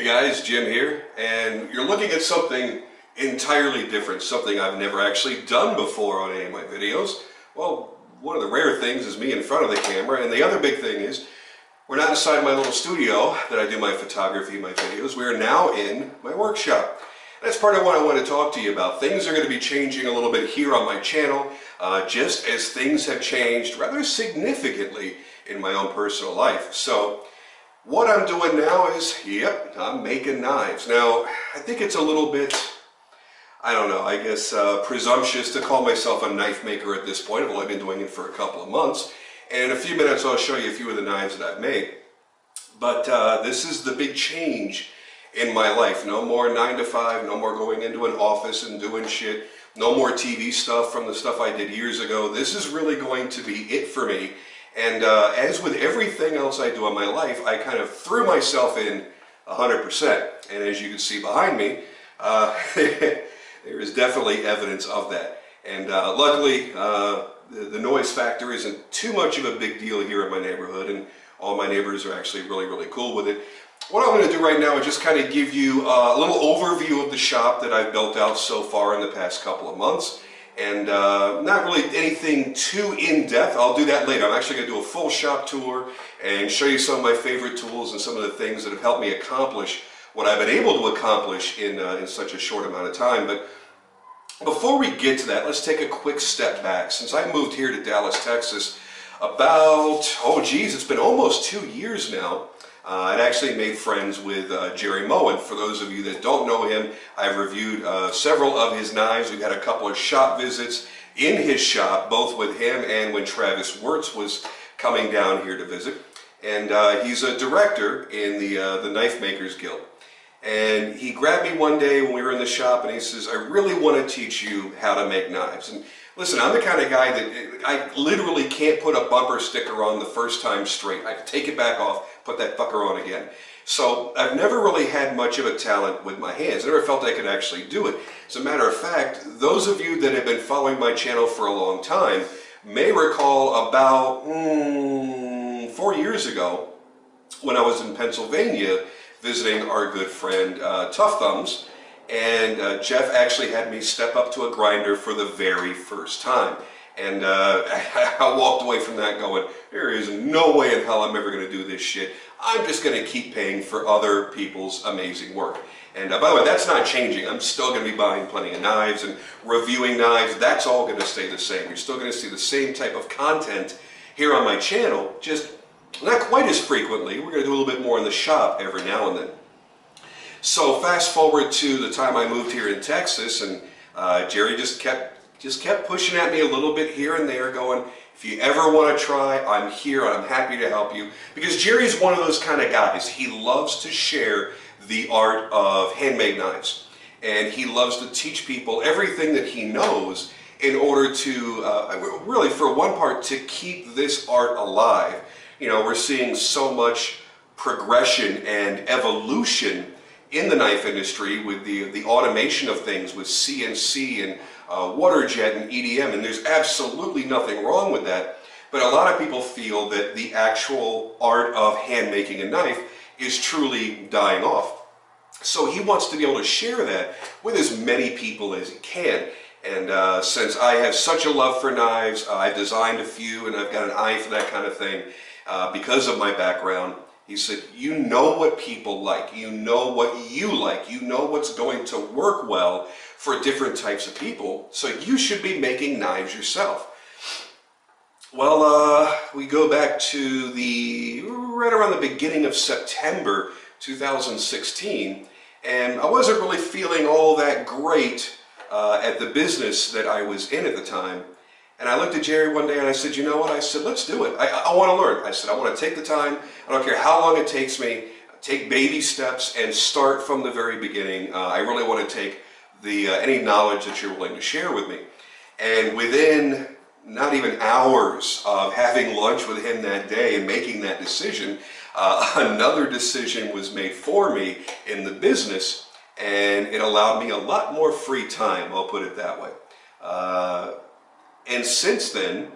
Hey guys, Jim here, and you're looking at something entirely different, something I've never actually done before on any of my videos. Well, one of the rare things is me in front of the camera, and the other big thing is we're not inside my little studio that I do my photography, my videos. We are now in my workshop. That's part of what I want to talk to you about. Things are going to be changing a little bit here on my channel, just as things have changed rather significantly in my own personal life. So what I'm doing now is, I'm making knives. Now, I think it's a little bit, I don't know, I guess presumptuous to call myself a knife maker at this point. I've only been doing it for a couple of months. And in a few minutes I'll show you a few of the knives that I've made. But this is the big change in my life. No more 9 to 5, no more going into an office and doing shit. No more TV stuff from the stuff I did years ago. This is really going to be it for me. And as with everything else I do in my life, I kind of threw myself in 100%. And as you can see behind me, there is definitely evidence of that. And luckily, the noise factor isn't too much of a big deal here in my neighborhood, and all my neighbors are actually really cool with it. What I'm going to do right now is just kind of give you a little overview of the shop that I've built out so far in the past couple of months. And not really anything too in-depth. I'll do that later. I'm actually going to do a full shop tour and show you some of my favorite tools and some of the things that have helped me accomplish what I've been able to accomplish in such a short amount of time. But before we get to that, let's take a quick step back. Since I moved here to Dallas, Texas, about, it's been almost 2 years now. I'd actually made friends with Jerry Moen. For those of you that don't know him, I've reviewed several of his knives. We've had a couple of shop visits in his shop, both with him and when Travis Wirtz was coming down here to visit. And he's a director in the Knife Makers Guild. And he grabbed me one day when we were in the shop and he says, I really want to teach you how to make knives. And listen, I'm the kind of guy that I literally can't put a bumper sticker on the first time straight. I can take it back off, put that fucker on again. So I've never really had much of a talent with my hands. I never felt I could actually do it. As a matter of fact, those of you that have been following my channel for a long time may recall about 4 years ago when I was in Pennsylvania visiting our good friend Tough Thumbs. And Jeff actually had me step up to a grinder for the very first time. And I walked away from that going, there is no way in hell I'm ever going to do this shit. I'm just going to keep paying for other people's amazing work. And by the way, that's not changing. I'm still going to be buying plenty of knives and reviewing knives. That's all going to stay the same. You're still going to see the same type of content here on my channel, just not quite as frequently. We're going to do a little bit more in the shop every now and then. So fast forward to the time I moved here in Texas, and Jerry just kept pushing at me a little bit here and there, going, if you ever want to try, I'm here, I'm happy to help you. Because Jerry's one of those kind of guys. He loves to share the art of handmade knives. And he loves to teach people everything that he knows in order to, really for one part, to keep this art alive. You know, we're seeing so much progression and evolution in the knife industry with the automation of things with CNC and water jet and EDM, and there's absolutely nothing wrong with that. But a lot of people feel that the actual art of hand making a knife is truly dying off. So he wants to be able to share that with as many people as he can. And since I have such a love for knives, I've designed a few and I've got an eye for that kind of thing because of my background. He said, you know what people like, you know what you like, you know what's going to work well for different types of people, so you should be making knives yourself. Well, we go back to right around the beginning of September 2016, and I wasn't really feeling all that great at the business that I was in at the time. And I looked at Jerry one day and I said, you know what? I said, let's do it. I want to learn. I said, I want to take the time. I don't care how long it takes me. Take baby steps and start from the very beginning. I really want to take any knowledge that you're willing to share with me. And within not even hours of having lunch with him that day and making that decision, another decision was made for me in the business, and it allowed me a lot more free time, I'll put it that way. And since then,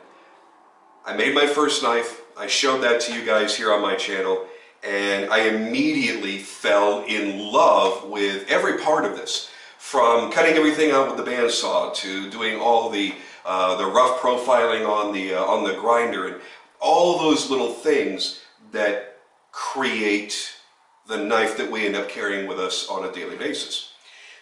I made my first knife. I showed that to you guys here on my channel, and I immediately fell in love with every part of this. From cutting everything out with the bandsaw to doing all the rough profiling on the grinder, and all those little things that create the knife that we end up carrying with us on a daily basis.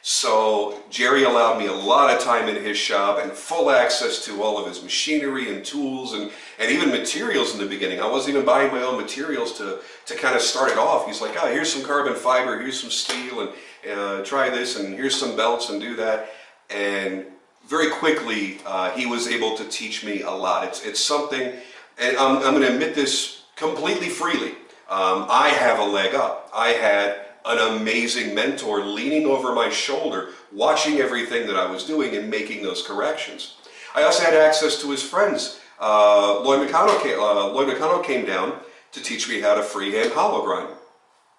So Jerry allowed me a lot of time in his shop and full access to all of his machinery and tools and even materials in the beginning. I wasn't even buying my own materials to kind of start it off. He's like, oh, here's some carbon fiber, here's some steel, and try this, and here's some belts, and do that. And very quickly, he was able to teach me a lot. It's something, and I'm going to admit this completely freely. I have a leg up. I had an amazing mentor leaning over my shoulder, watching everything that I was doing and making those corrections. I also had access to his friends. Loyd McConnell came down to teach me how to freehand hollow grind.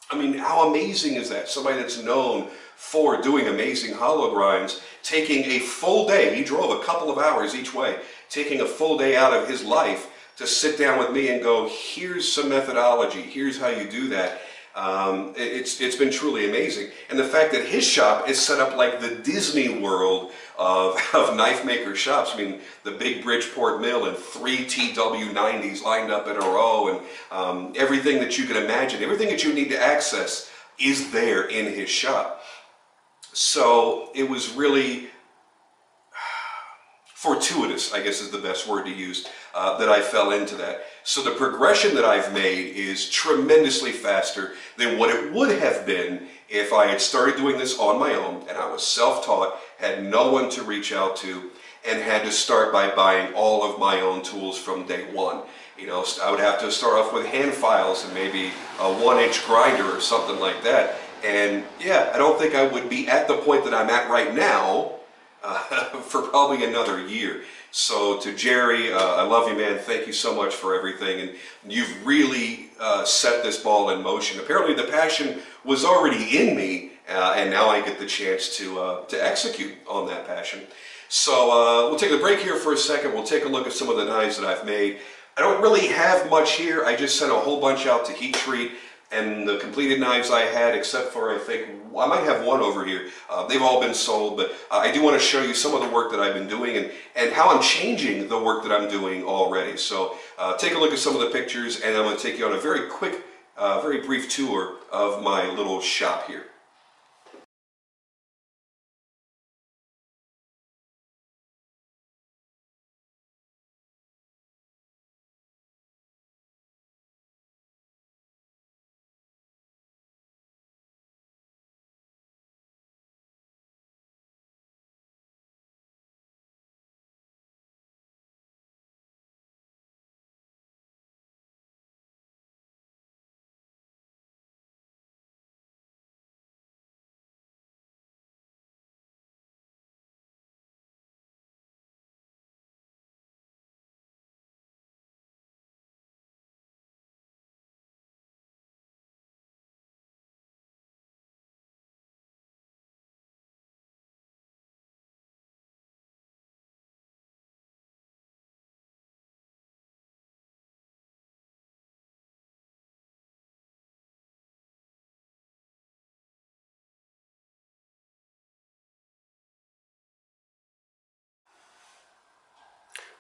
I mean, how amazing is that? Somebody that's known for doing amazing hollow grinds, taking a full day, he drove a couple of hours each way, taking a full day out of his life to sit down with me and go, here's some methodology, here's how you do that. It's been truly amazing. And the fact that his shop is set up like the Disney World of knife maker shops. I mean, the big Bridgeport mill and 3 TW90s lined up in a row, and everything that you can imagine, everything that you need to access is there in his shop. So it was really fortuitous, I guess is the best word to use, that I fell into that. So the progression that I've made is tremendously faster than what it would have been if I had started doing this on my own and I was self-taught, had no one to reach out to, and had to start by buying all of my own tools from day one. You know, I would have to start off with hand files and maybe a 1-inch grinder or something like that. And yeah, I don't think I would be at the point that I'm at right now for probably another year. So to Jerry, I love you, man. Thank you so much for everything. And you've really set this ball in motion. Apparently the passion was already in me, and now I get the chance to execute on that passion. So we'll take a break here for a second. We'll take a look at some of the knives that I've made. I don't really have much here. I just sent a whole bunch out to heat treat. And the completed knives I had, except for I think, I might have one over here, they've all been sold, but I do want to show you some of the work that I've been doing and how I'm changing the work that I'm doing already. So take a look at some of the pictures, and I'm going to take you on a very quick, very brief tour of my little shop here.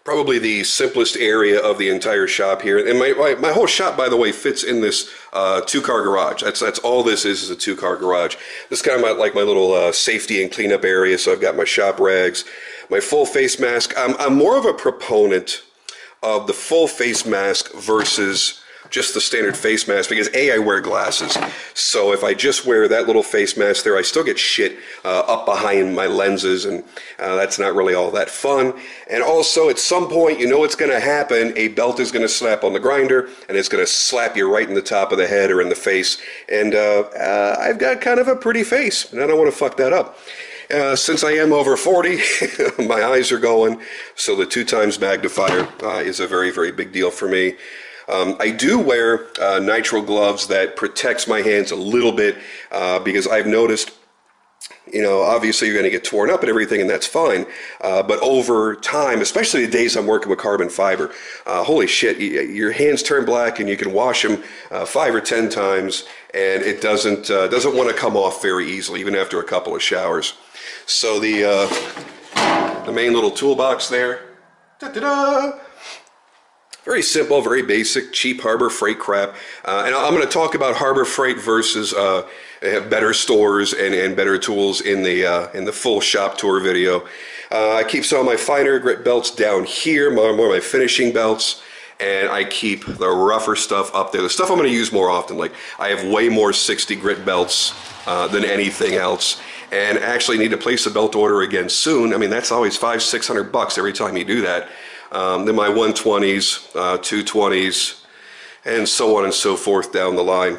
Probably the simplest area of the entire shop here. And my whole shop, by the way, fits in this two-car garage. That's all this is a two-car garage. This is kind of like my little safety and cleanup area. So I've got my shop rags, my full face mask. I'm more of a proponent of the full face mask versus just the standard face mask, because A, I wear glasses, so if I just wear that little face mask there, I still get shit up behind my lenses, and that's not really all that fun. And also, at some point, you know what's going to happen. A belt is going to slap on the grinder, and it's going to slap you right in the top of the head or in the face, and I've got kind of a pretty face, and I don't want to fuck that up. Since I am over 40, my eyes are going, so the 2x magnifier is a very, very big deal for me. I do wear nitrile gloves that protects my hands a little bit because I've noticed you know, obviously you're going to get torn up and everything, and that's fine. But over time, especially the days I'm working with carbon fiber, holy shit, your hands turn black, and you can wash them 5 or 10 times, and it doesn't want to come off very easily, even after a couple of showers. So the main little toolbox there, da-da-da. Very simple, very basic, cheap Harbor Freight crap. And I'm going to talk about Harbor Freight versus better stores and better tools in the full shop tour video. I keep some of my finer grit belts down here, more of my finishing belts, and I keep the rougher stuff up there. The stuff I'm going to use more often. Like, I have way more 60 grit belts than anything else, and actually need to place a belt order again soon. I mean, that's always $500-600 every time you do that. Then my 120s, 220s, and so on and so forth down the line.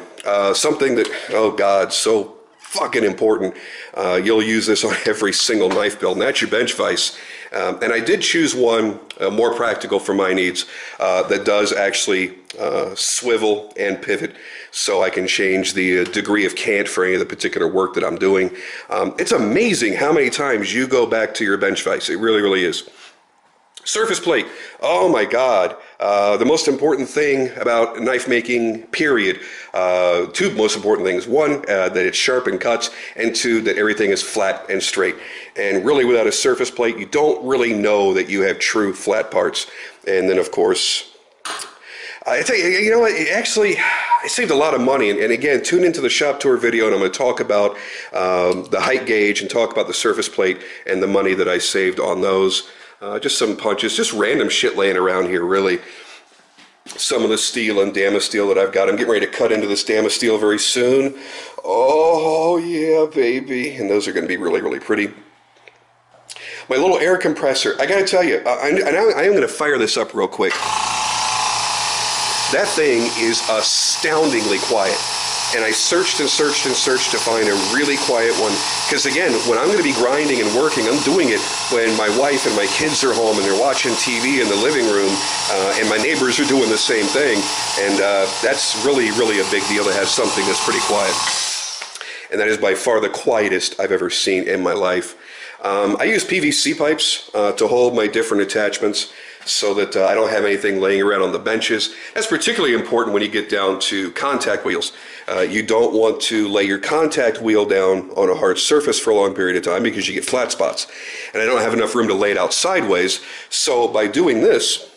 Something that, oh God, so fucking important. You'll use this on every single knife build, and that's your bench vise. And I did choose one more practical for my needs that does actually swivel and pivot, so I can change the degree of cant for any of the particular work that I'm doing. It's amazing how many times you go back to your bench vise. It really, really is. Surface plate, oh my God. The most important thing about knife making, period, two most important things. One, that it's sharp and cuts, and two, that everything is flat and straight. And really, without a surface plate, you don't really know that you have true flat parts. And then, of course, I tell you, you know what, actually, I saved a lot of money. And again, tune into the shop tour video, and I'm going to talk about the height gauge and talk about the surface plate and the money that I saved on those. Just some punches, just random shit laying around here, really. Some of the steel and Damascus steel that I've got. I'm getting ready to cut into this Damascus steel very soon. Oh, yeah, baby. And those are going to be really, really pretty. My little air compressor. I got to tell you, I am going to fire this up real quick. That thing is astoundingly quiet. And I searched and searched and searched to find a really quiet one. Because again, when I'm going to be grinding and working, I'm doing it when my wife and my kids are home and they're watching TV in the living room, and my neighbors are doing the same thing. And that's really, really a big deal to have something that's pretty quiet. And that is by far the quietest I've ever seen in my life. I use PVC pipes to hold my different attachments, so that I don't have anything laying around on the benches. That's particularly important when you get down to contact wheels. You don't want to lay your contact wheel down on a hard surface for a long period of time because you get flat spots. And I don't have enough room to lay it out sideways. So by doing this,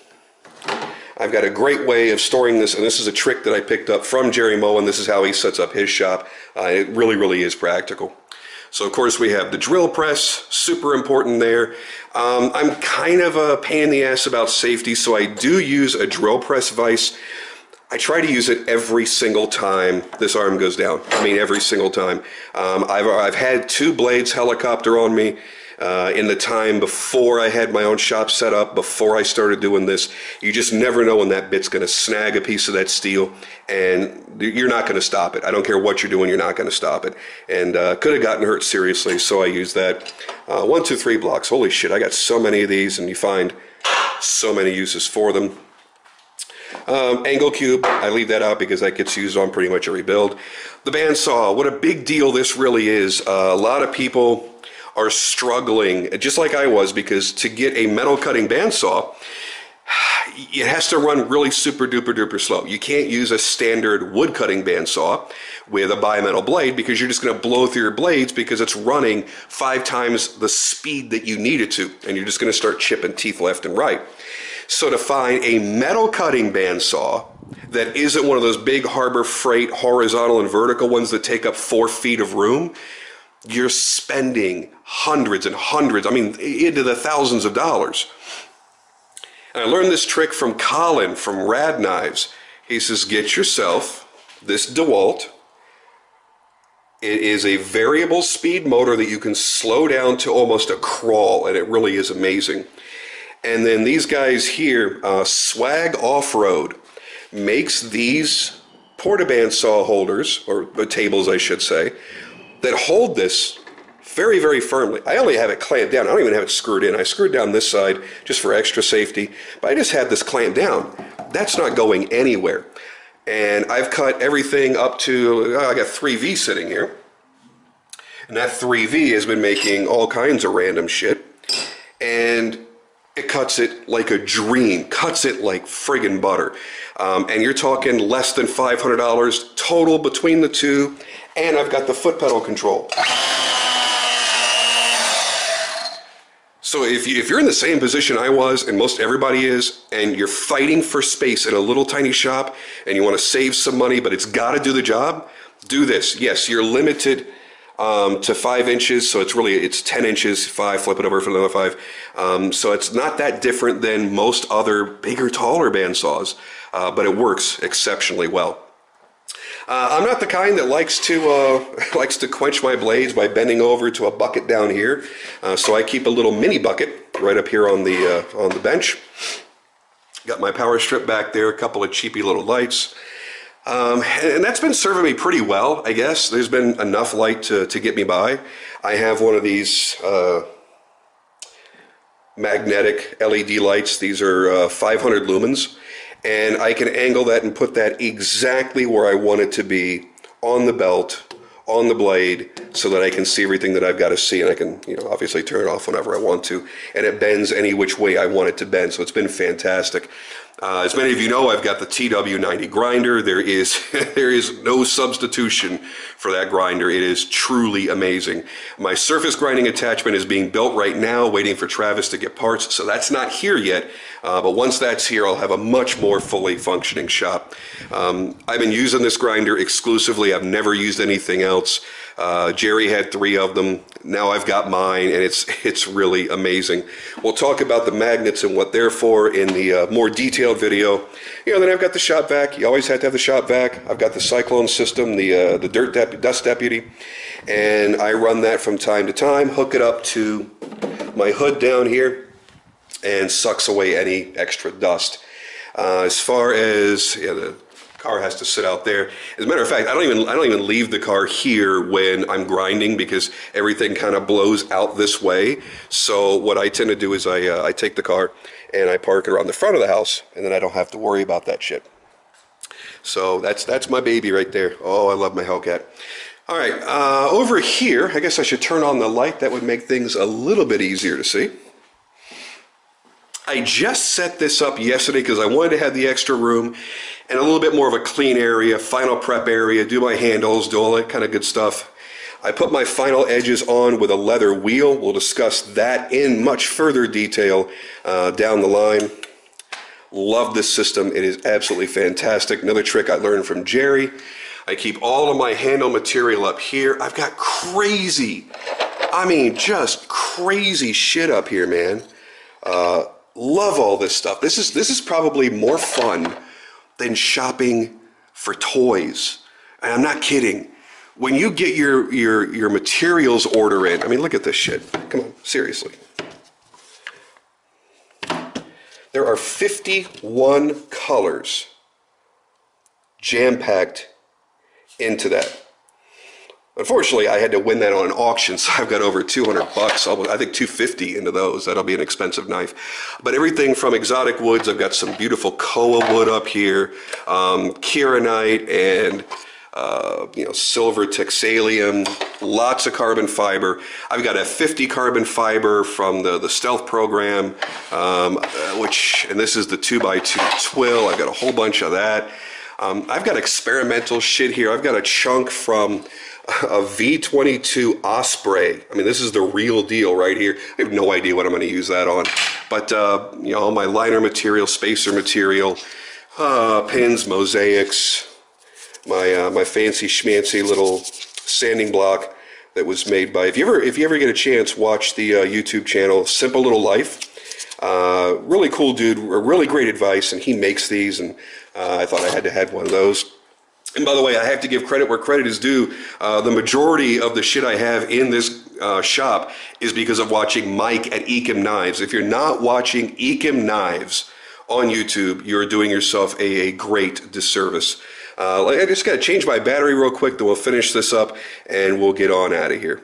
I've got a great way of storing this, and this is a trick that I picked up from Jerry Moen. This is how he sets up his shop. It really, really is practical. So of course we have the drill press, super important there. I'm kind of a pain in the ass about safety, so I do use a drill press vise. I try to use it every single time this arm goes down. I mean, every single time. I've had 2 blades helicopter on me in the time before I had my own shop set up, before I started doing this. You just never know when that bit's going to snag a piece of that steel, and you're not going to stop it. I don't care what you're doing, you're not going to stop it. And could have gotten hurt seriously, so I use that. 1, 2, 3 blocks. Holy shit, I got so many of these, and you find so many uses for them. Angle cube, I leave that out because that gets used on pretty much every build. The bandsaw, what a big deal this really is. A lot of people are struggling, just like I was, because to get a metal cutting bandsaw, it has to run really super duper duper slow. You can't use a standard wood cutting bandsaw with a bimetal blade because you're just going to blow through your blades because it's running 5 times the speed that you need it to, and you're just going to start chipping teeth left and right. So to find a metal cutting bandsaw that isn't one of those big Harbor Freight horizontal and vertical ones that take up 4 feet of room, you're spending hundreds and hundreds, I mean, into the thousands of dollars. And I learned this trick from Collin from Rad Knives. He says, get yourself this DeWalt. It is a variable speed motor that you can slow down to almost a crawl, and it really is amazing. And then these guys here, Swag Off-Road, makes these portaband saw holders, or tables I should say, that hold this very, very firmly. I only have it clamped down. I don't even have it screwed in. I screwed down this side just for extra safety, but I just had this clamped down. That's not going anywhere. And I've cut everything up to, I got 3V sitting here. And that 3V has been making all kinds of random shit. And it cuts it like a dream, cuts it like friggin' butter. And you're talking less than $500 total between the two. And I've got the foot pedal control. So if you're in the same position I was, and most everybody is, and you're fighting for space in a little tiny shop, and you want to save some money, but it's got to do the job, do this. Yes, you're limited to 5 inches, so it's 10 inches, 5, flip it over for another 5. So it's not that different than most other bigger, taller bandsaws, but it works exceptionally well. I'm not the kind that likes to quench my blades by bending over to a bucket down here, so I keep a little mini bucket right up here on the bench. Got my power strip back there, a couple of cheapy little lights. And that's been serving me pretty well, I guess. There's been enough light to get me by. I have one of these magnetic LED lights. These are 500 lumens. And I can angle that and put that exactly where I want it to be on the belt, on the blade, so that I can see everything that I've got to see, and I can, obviously turn it off whenever I want to, and it bends any which way I want it to bend, so it's been fantastic. As many of you know, I've got the TW90 grinder. There is no substitution for that grinder. It is truly amazing. My surface grinding attachment is being built right now, waiting for Travis to get parts, so that's not here yet. But once that's here, I'll have a much more fully functioning shop. I've been using this grinder exclusively. I've never used anything else. Jerry had 3 of them. Now I've got mine, and it's really amazing. We'll talk about the magnets and what they're for in the more detailed video. Then I've got the shop vac. You always have to have the shop vac. I've got the cyclone system, the dust deputy, and I run that from time to time. Hook it up to my hood down here, and sucks away any extra dust. As far as the car has to sit out there. As a matter of fact, I don't even leave the car here when I'm grinding, because everything kind of blows out this way. So what I tend to do is I take the car and I park it around the front of the house, and then I don't have to worry about that shit. So that's my baby right there. Oh, I love my Hellcat. All right, over here, I guess I should turn on the light. That would make things a little bit easier to see. I just set this up yesterday because I wanted to have the extra room and a little bit more of a clean area, final prep area, do my handles, do all that kind of good stuff. I put my final edges on with a leather wheel. We'll discuss that in much further detail down the line. Love this system. It is absolutely fantastic. Another trick I learned from Jerry. I keep all of my handle material up here. I've got just crazy shit up here, man. Love all this stuff. This is probably more fun than shopping for toys. And I'm not kidding. When you get your materials order in, look at this shit. Come on, seriously. There are 51 colors jam-packed into that. Unfortunately, I had to win that on an auction, so I've got over 200 bucks, I think 250 into those. That'll be an expensive knife. But everything from exotic woods, I've got some beautiful koa wood up here, kieranite and silver texalium, lots of carbon fiber. I've got a 50 carbon fiber from the Stealth program, and this is the 2x2 twill. I've got a whole bunch of that. I've got experimental shit here. I've got a chunk from a V22 Osprey. This is the real deal right here. I have no idea what I'm going to use that on. But, all my liner material, spacer material, pins, mosaics, my fancy schmancy little sanding block that was made by, if you ever get a chance, watch the YouTube channel, Simple Little Life. Really cool dude, really great advice, and he makes these, and I thought I had to have one of those. And by the way, I have to give credit where credit is due. The majority of the shit I have in this shop is because of watching Mike at Ekim Knives. If you're not watching Ekim Knives on YouTube, you're doing yourself a great disservice. I just got to change my battery real quick, then we'll finish this up and we'll get on out of here.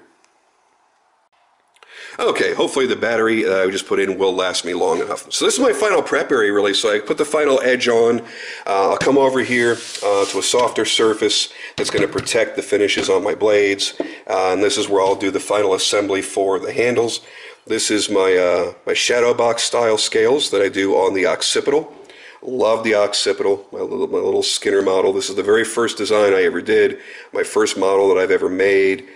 Okay, hopefully the battery that I just put in will last me long enough. So this is my final prep area really, so I put the final edge on. I'll come over here to a softer surface that's going to protect the finishes on my blades. And this is where I'll do the final assembly for the handles. This is my, my shadow box style scales that I do on the occipital. Love the occipital, my little Skinner model. This is the very first design I ever did, my first model that I've ever made.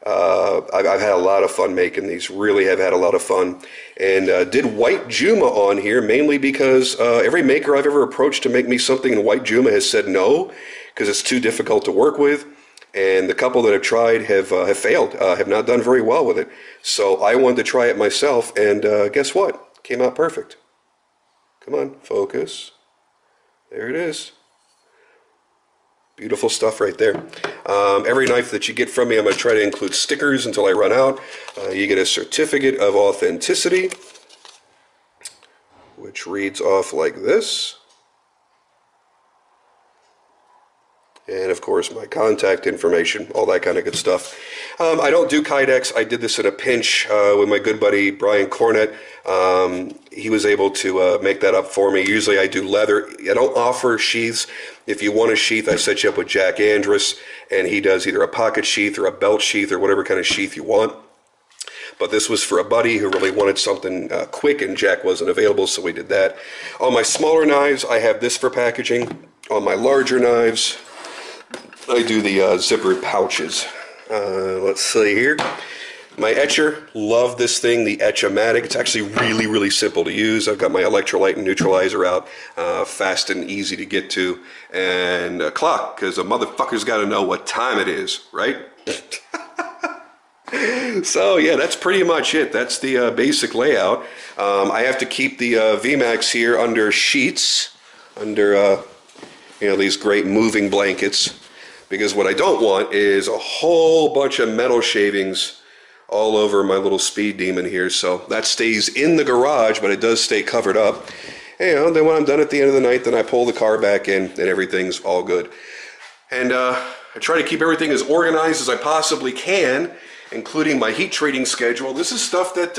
I've had a lot of fun making these, really have had a lot of fun. And did white Juma on here mainly because every maker I've ever approached to make me something in white Juma has said no, because it's too difficult to work with. And the couple that have tried have failed, have not done very well with it. So I wanted to try it myself, and guess what? Came out perfect. Come on, focus. There it is. Beautiful stuff right there. Every knife that you get from me, I'm going to try to include stickers until I run out. You get a certificate of authenticity, which reads off like this. And of course my contact information, all that kind of good stuff. I don't do Kydex. I did this in a pinch with my good buddy Brian Cornett. He was able to make that up for me. Usually I do leather. I don't offer sheaths. If you want a sheath, I set you up with Jack Andrus, and he does either a pocket sheath or a belt sheath or whatever kind of sheath you want. But this was for a buddy who really wanted something quick, and Jack wasn't available, so we did that. On my smaller knives, I have this for packaging. On my larger knives, I do the zippered pouches. Let's see here. My etcher, love this thing, the Etch-O-Matic. It's actually really, really simple to use. I've got my electrolyte and neutralizer out, fast and easy to get to, and a clock, because a motherfucker's got to know what time it is, right? So yeah, that's pretty much it. That's the basic layout. I have to keep the VMAX here under sheets, under you know, these great moving blankets, because what I don't want is a whole bunch of metal shavings all over my little Speed Demon here. So that stays in the garage, but it does stay covered up. And, you know, then when I'm done at the end of the night, then I pull the car back in and everything's all good. And I try to keep everything as organized as I possibly can, including my heat treating schedule. This is stuff that,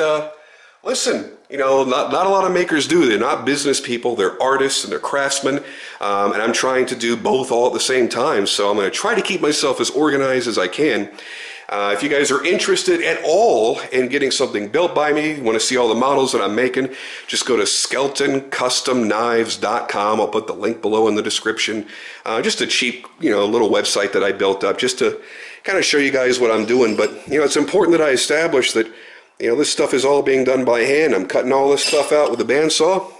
listen, you know, not a lot of makers do. They're not business people, they're artists and they're craftsmen, and I'm trying to do both all at the same time. So I'm going to try to keep myself as organized as I can. If you guys are interested at all in getting something built by me, want to see all the models that I'm making, just go to SkeltonCustomKnives.com. I'll put the link below in the description. Just a cheap, you know, little website that I built up just to kind of show you guys what I'm doing. But, you know, it's important that I establish that, you know, this stuff is all being done by hand. I'm cutting all this stuff out with a bandsaw,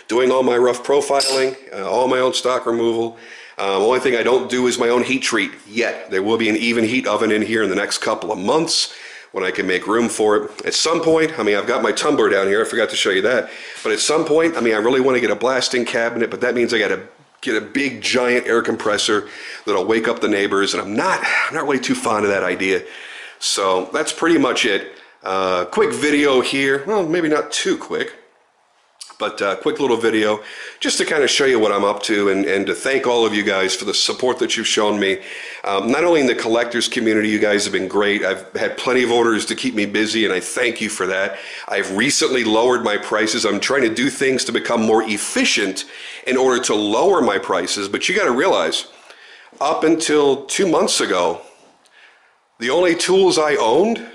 doing all my rough profiling, all my own stock removal. Only thing I don't do is my own heat treat yet. There will be an even heat oven in here in the next couple of months when I can make room for it. At some point, I mean, I've got my tumbler down here. I forgot to show you that. But at some point, I mean, I really want to get a blasting cabinet, but that means I got to get a big giant air compressor that'll wake up the neighbors, and I'm not really too fond of that idea. So that's pretty much it. Quick video here. Well, maybe not too quick, but quick little video just to kind of show you what I'm up to, and to thank all of you guys for the support that you've shown me. Not only in the collectors community, you guys have been great. I've had plenty of orders to keep me busy, and I thank you for that. I've recently lowered my prices. I'm trying to do things to become more efficient in order to lower my prices, but you got to realize, up until 2 months ago, the only tools I owned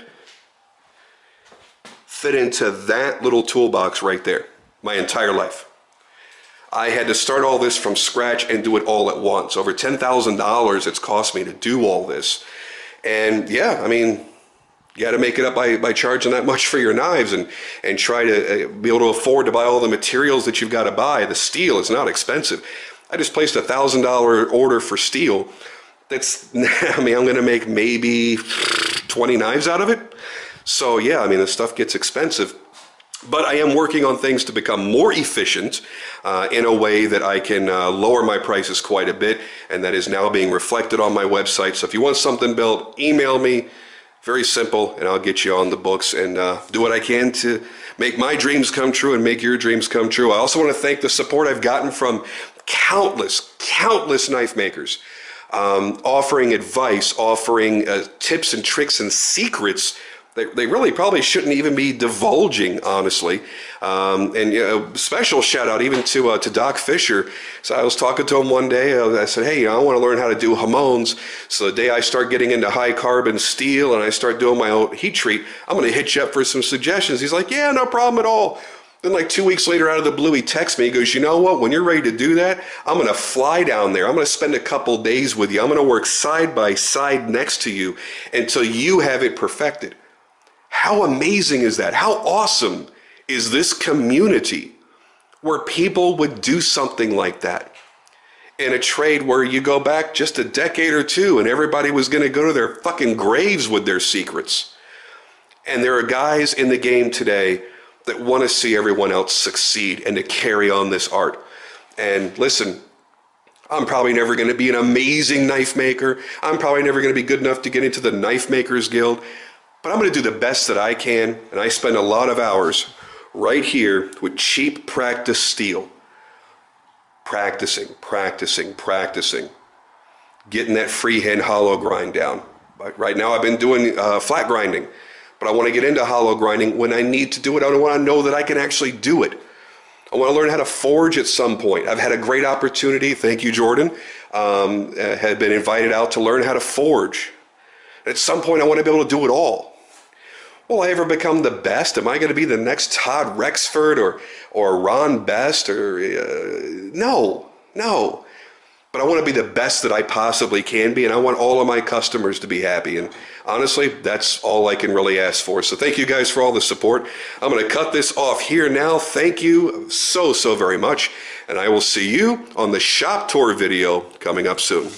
fit into that little toolbox right there. My entire life. I had to start all this from scratch and do it all at once. Over $10,000 it's cost me to do all this. And yeah, I mean, you got to make it up by charging that much for your knives, and try to be able to afford to buy all the materials that you've got to buy. The steel is not expensive. I just placed a $1,000 order for steel. That's, I mean, I'm going to make maybe 20 knives out of it. So yeah, I mean, the stuff gets expensive. But I am working on things to become more efficient in a way that I can lower my prices quite a bit, and that is now being reflected on my website. So if you want something built, email me. Very simple, and I'll get you on the books and do what I can to make my dreams come true and make your dreams come true. I also want to thank the support I've gotten from countless knife makers, offering advice, offering tips and tricks and secrets they really probably shouldn't even be divulging, honestly. And you know, special shout out even to Doc Fisher. So I was talking to him one day. I said, hey, I want to learn how to do Hamones. So the day I start getting into high carbon steel and I start doing my own heat treat, I'm going to hit you up for some suggestions. He's like, yeah, no problem at all. Then like 2 weeks later, out of the blue, he texts me. He goes, you know what? When you're ready to do that, I'm going to fly down there. I'm going to spend a couple days with you. I'm going to work side by side next to you until you have it perfected. How amazing is that? How awesome is this community where people would do something like that? In a trade where you go back just a decade or two and everybody was going to go to their fucking graves with their secrets. And there are guys in the game today that want to see everyone else succeed and to carry on this art. And listen, I'm probably never going to be an amazing knife maker. I'm probably never going to be good enough to get into the Knife Makers Guild. But I'm going to do the best that I can, and I spend a lot of hours right here with cheap practice steel. Practicing, getting that freehand hollow grind down. Right now I've been doing flat grinding, but I want to get into hollow grinding when I need to do it. I want to know that I can actually do it. I want to learn how to forge at some point. I've had a great opportunity, thank you, Jordan, had been invited out to learn how to forge. At some point I want to be able to do it all. Will I ever become the best? Am I going to be the next Todd Rexford or Ron Best? No. But I want to be the best that I possibly can be, and I want all of my customers to be happy. And honestly, that's all I can really ask for. So thank you guys for all the support. I'm going to cut this off here now. Thank you so very much, and I will see you on the shop tour video coming up soon.